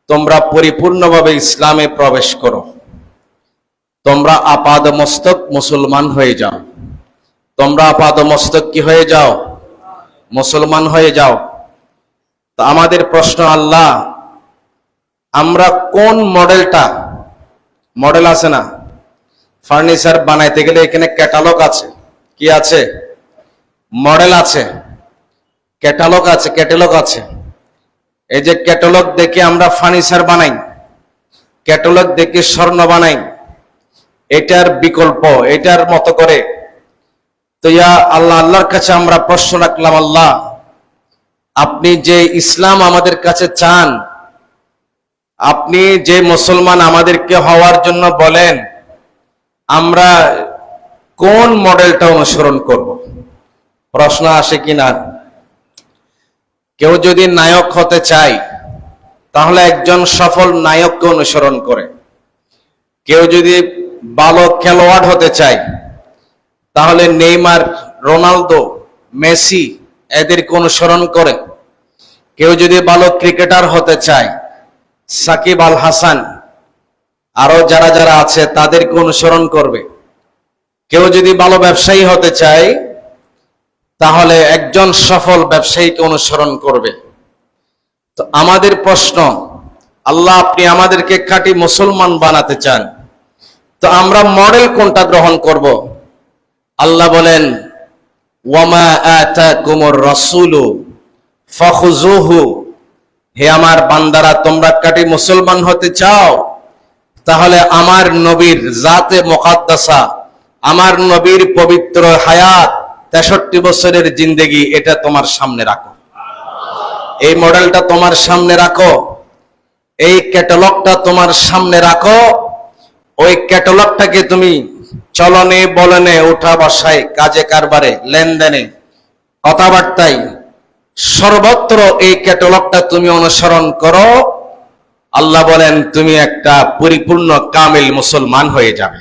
তোমরা পরিপূর্ণভাবে ইসলামে প্রবেশ করো, তোমরা আপাদমস্তক মুসলমান হয়ে যাও, তোমরা আপাদমস্তক কি হয়ে যাও? মুসলমান হয়ে যাও। তো আমাদের প্রশ্ন, আল্লাহ আমরা কোন মডেল আছে না, ফার্নিচার বানাইতে গেলে এখানে ক্যাটালগ আছে, কি আছে? মডেল আছে, ক্যাটালগ আছে। এই যে ক্যাটালগ দেখে আমরা ফার্নিচার বানাই, ক্যাটালগ দেখে স্বর্ণ বানাই, এটার বিকল্প, এটার মতো করে। তো ইয়া আল্লাহ, আল্লাহর কাছে আমরা প্রশ্ন রাখলাম, আল্লাহ আপনি যে ইসলাম আমাদের কাছে চান, আপনি যে মুসলমান আমাদেরকে হওয়ার জন্য বলেন, আমরা কোন মডেলটা অনুসরণ করব? প্রশ্ন আসে কিনা? কেউ যদি নায়ক হতে চায় তাহলে একজন সফল নায়ককে অনুসরণ করে। কেউ যদি ভালো খেলোয়াড় হতে চায় তাহলে নেইমার, রোনালদো, মেসি এদেরকে অনুসরণ করে। কেউ যদি ভালো ক্রিকেটার হতে চায় সাকিব আল হাসান, আরো যারা যারা আছে তাদেরকে অনুসরণ করবে। কেউ যদি ভালো ব্যবসায়ী হতে চায় তাহলে একজন সফল ব্যবসায়ীকে অনুসরণ করবে। তো আমাদের প্রশ্ন, আল্লাহ আপনি আমাদেরকে খাঁটি মুসলমান বানাতে চান, তো আমরা মডেল কোনটা গ্রহণ করব? আল্লাহ বলেন, ওয়ামা আতাকুমুর রাসূলু ফাখুযুহু, হে আমার বান্দারা, তোমরা খাঁটি মুসলমান হতে চাও, তাহলে আমার নবীর জাতে মুকাদ্দাসা, আমার নবীর পবিত্র হায়াত, 63 বছরের জিন্দেগি, এটা তোমার সামনে রাখো। এই মডেলটা তোমার সামনে রাখো, এই ক্যাটালগটা তোমার সামনে রাখো। ওই ক্যাটালগটাকে তুমি চলনে বলনে, উঠা বসায়, কাজে কারবারে, লেনদেনে, কথাবার্তায়, সর্বত্র এই ক্যাটালগটা তুমি অনুসরণ করো। আল্লাহ বলেন তুমি একটা পরিপূর্ণ কামিল মুসলমান হয়ে যাবে।